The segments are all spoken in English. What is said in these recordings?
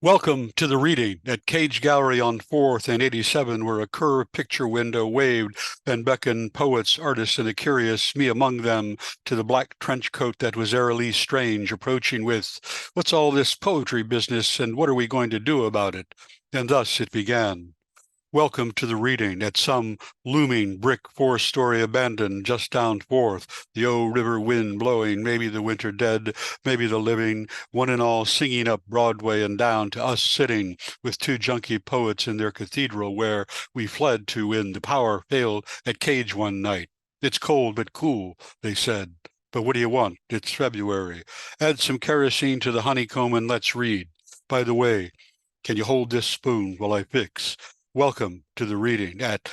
Welcome to the reading at Cage Gallery on 4th and 87, where a curved picture window waved and beckoned poets, artists, and the curious, me among them, to the black trench coat that was airily strange, approaching with, "What's all this poetry business, and what are we going to do about it?" And thus it began. Welcome to the reading at some looming brick four-story abandon just down 4th, the old river wind blowing, maybe the winter dead, maybe the living, one and all singing up Broadway and down to us sitting with two junkie poets in their cathedral where we fled to when the power failed at Cage one night. "It's cold but cool," they said. "But what do you want? It's February. Add some kerosene to the honeycomb and let's read. By the way, can you hold this spoon while I fix?" Welcome to the reading at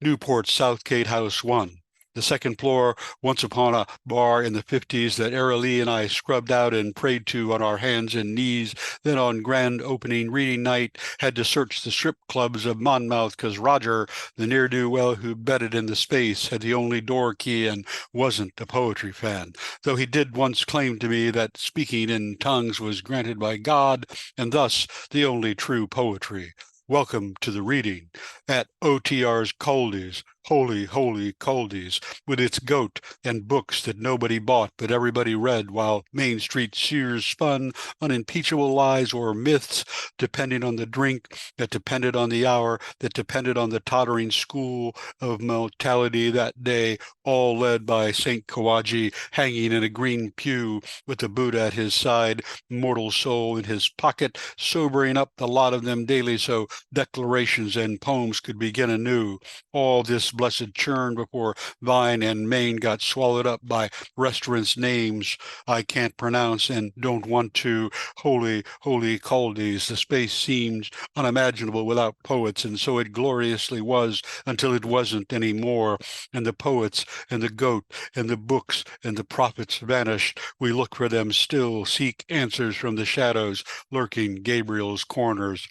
Newport Southgate House 1, the second floor, once upon a bar in the 50s that Aural and I scrubbed out and prayed to on our hands and knees, then on grand opening reading night had to search the strip clubs of Monmouth because Roger, the ne'er-do-well who betted in the space, had the only door key and wasn't a poetry fan, though he did once claim to me that speaking in tongues was granted by God and thus the only true poetry. Welcome to the reading at OTR's Coldies, Holy, Holy Coldies, with its goat and books that nobody bought but everybody read, while Main Street Sears spun unimpeachable lies or myths, depending on the drink, that depended on the hour, that depended on the tottering school of mortality that day, all led by St. Kawaji, hanging in a green pew with the Buddha at his side, mortal soul in his pocket, sobering up the lot of them daily so declarations and poems could begin anew. All this blessed churn before Vine and Main got swallowed up by restaurants' names I can't pronounce and don't want to. Holy, holy Caldes, the space seems unimaginable without poets, and so it gloriously was until it wasn't any more, and the poets and the goat and the books and the prophets vanished. We look for them still, seek answers from the shadows lurking Gabriel's corners.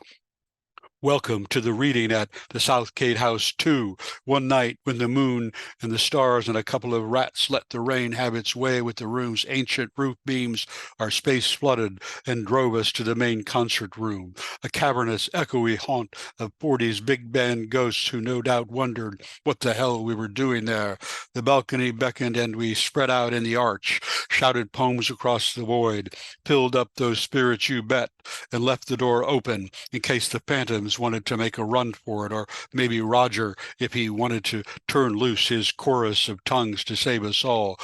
Welcome to the reading at the Southgate House 2, one night when the moon and the stars and a couple of rats let the rain have its way with the room's ancient roof beams. Our space flooded and drove us to the main concert room, a cavernous, echoey haunt of 40s big band ghosts who no doubt wondered what the hell we were doing there. The balcony beckoned and we spread out in the arch, shouted poems across the void, filled up those spirits you bet, and left the door open in case the phantoms wanted to make a run for it, or maybe Roger if he wanted to turn loose his chorus of tongues to save us all.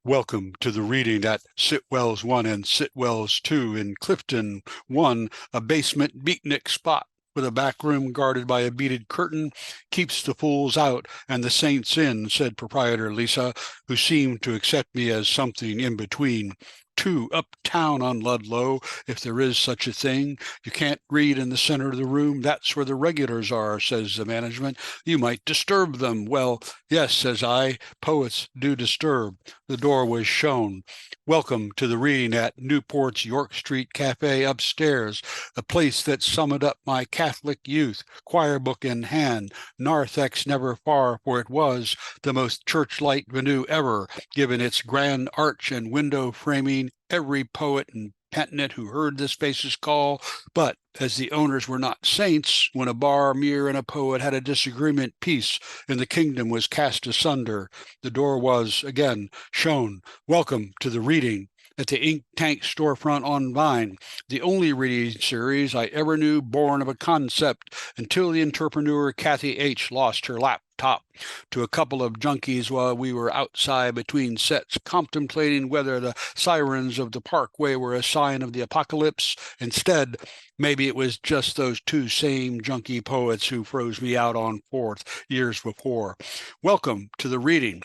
Welcome to the reading at Sitwell's 1 and Sitwell's 2 in Clifton 1, a basement beatnik spot with a back room guarded by a beaded curtain, keeps the fools out and the saints in, said proprietor Lisa, who seemed to accept me as something in between. 2 uptown on Ludlow, if there is such a thing. You can't read in the center of the room. That's where the regulars are, says the management. You might disturb them. Well, yes, says I. Poets do disturb. The door was shown. Welcome to the reading at Newport's York Street Cafe upstairs, a place that summoned up my Catholic youth, choir book in hand, narthex never far, for it was the most church-like venue ever, given its grand arch and window framing, every poet and penitent who heard the space's call. But as the owners were not saints, when a bar, mirror, and a poet had a disagreement, peace in the kingdom was cast asunder. The door was again shown. Welcome to the reading at the Ink Tank storefront on Vine, the only reading series I ever knew born of a concept until the entrepreneur Kathy H. lost her laptop to a couple of junkies while we were outside between sets contemplating whether the sirens of the parkway were a sign of the apocalypse. Instead, maybe it was just those two same junkie poets who froze me out on 4th years before. Welcome to the reading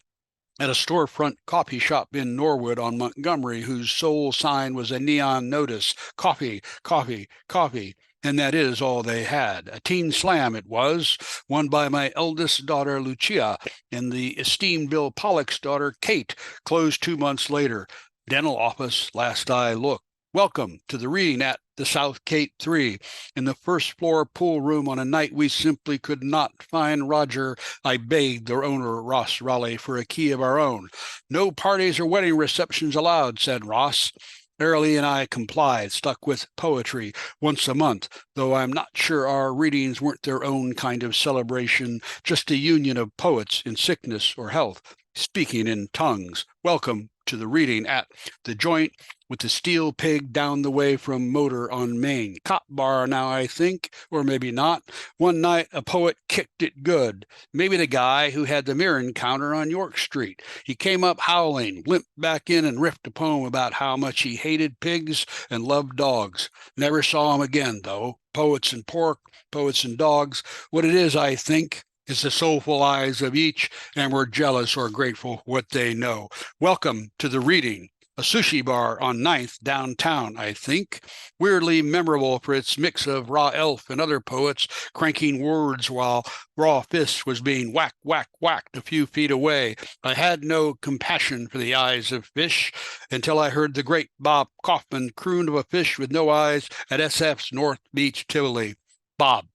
at a storefront coffee shop in Norwood on Montgomery, whose sole sign was a neon notice, "Coffee, coffee, coffee." And that is all they had. A teen slam it was, won by my eldest daughter, Lucia, and the esteemed Bill Pollock's daughter, Kate, closed 2 months later. Dental office, last I looked. Welcome to the reading at the Southgate 3. In the first floor pool room on a night we simply could not find Roger, I begged their owner, Ross Raleigh, for a key of our own. "No parties or wedding receptions allowed," said Ross. Airlie and I complied, stuck with poetry once a month, though I'm not sure our readings weren't their own kind of celebration, just a union of poets in sickness or health, speaking in tongues. Welcome to the reading at the joint with the steel pig down the way from Motor on Main. Cop bar now, I think, or maybe not. One night a poet kicked it good. Maybe the guy who had the Mirren counter on York Street. He came up howling, limped back in and ripped a poem about how much he hated pigs and loved dogs. Never saw him again, though. Poets and pork, poets and dogs. What it is, I think, is the soulful eyes of each, and we're jealous or grateful for what they know. Welcome to the reading. A sushi bar on 9th downtown, I think, weirdly memorable for its mix of Raw Elf and other poets cranking words while Raw Fist was being whacked a few feet away. I had no compassion for the eyes of fish until I heard the great Bob Kaufman croon of a fish with no eyes at SF's North Beach Tivoli. Bob,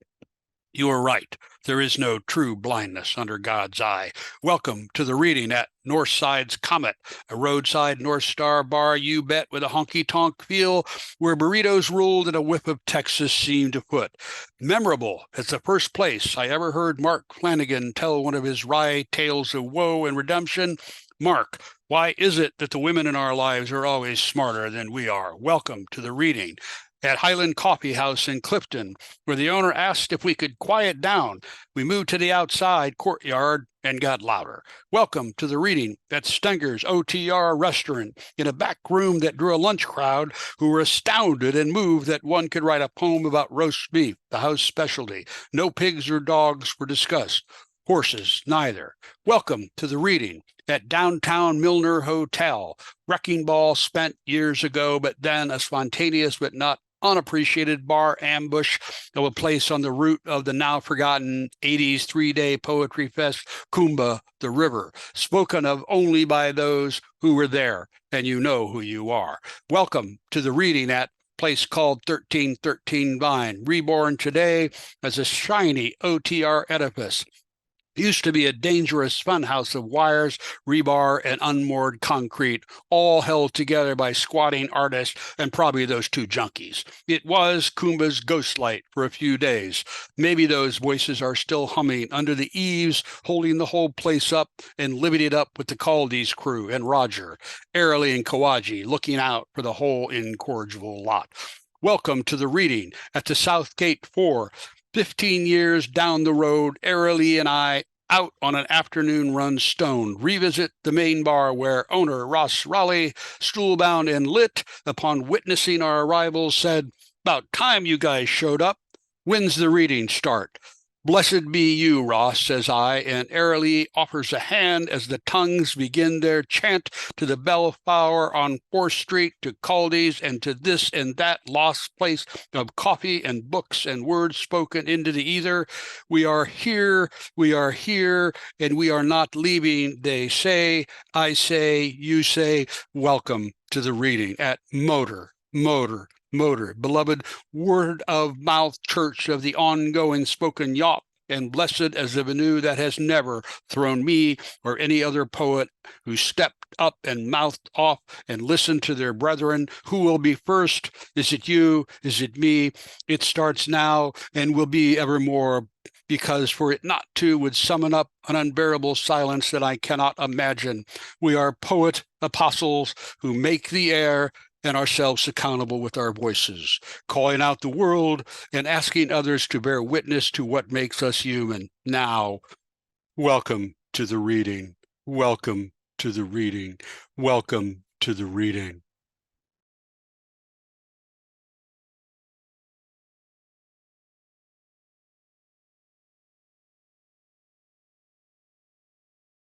you were right. There is no true blindness under God's eye. Welcome to the reading at Northside's Comet, a roadside North Star bar, you bet, with a honky-tonk feel where burritos ruled and a whiff of Texas seemed to foot. Memorable as the first place I ever heard Mark Flanagan tell one of his wry tales of woe and redemption. Mark, why is it that the women in our lives are always smarter than we are? Welcome to the reading at Highland Coffee House in Clifton, where the owner asked if we could quiet down. We moved to the outside courtyard and got louder. Welcome to the reading at Stenger's OTR restaurant, in a back room that drew a lunch crowd who were astounded and moved that one could write a poem about roast beef, the house specialty. No pigs or dogs were discussed. Horses, neither. Welcome to the reading at Downtown Milner Hotel. Wrecking ball spent years ago, but then a spontaneous but not unappreciated bar ambush of a place on the route of the now forgotten 80s three-day poetry fest, Kumba the River, spoken of only by those who were there, and you know who you are. Welcome to the reading at place called 1313 Vine, reborn today as a shiny OTR edifice. Used to be a dangerous funhouse of wires, rebar, and unmoored concrete, all held together by squatting artists and probably those two junkies. It was Kumba's ghostlight for a few days. Maybe those voices are still humming under the eaves, holding the whole place up and living it up with the Caldy's crew and Roger, Airlie and Kawaji, looking out for the whole incorrigible lot. Welcome to the reading at the Southgate 4. 15 years down the road, Airlie and I, out on an afternoon run stoned, revisit the main bar where owner Ross Raleigh, stool-bound and lit, upon witnessing our arrival, said, "About time you guys showed up. When's the reading start?" "Blessed be you, Ross," says I, and Airlie offers a hand as the tongues begin their chant to the bellflower on 4th Street, to Caldy's, and to this and that lost place of coffee and books and words spoken into the ether. We are here, and we are not leaving, they say. I say, you say, welcome to the reading at Motor. Beloved word of mouth church of the ongoing spoken yawp, and blessed as the venue that has never thrown me or any other poet who stepped up and mouthed off and listened to their brethren. Who will be first? Is it you? Is it me? It starts now and will be evermore, because for it not to would summon up an unbearable silence that I cannot imagine. We are poet apostles who make the air and ourselves accountable with our voices, calling out the world and asking others to bear witness to what makes us human. Now, welcome to the reading. Welcome to the reading. Welcome to the reading.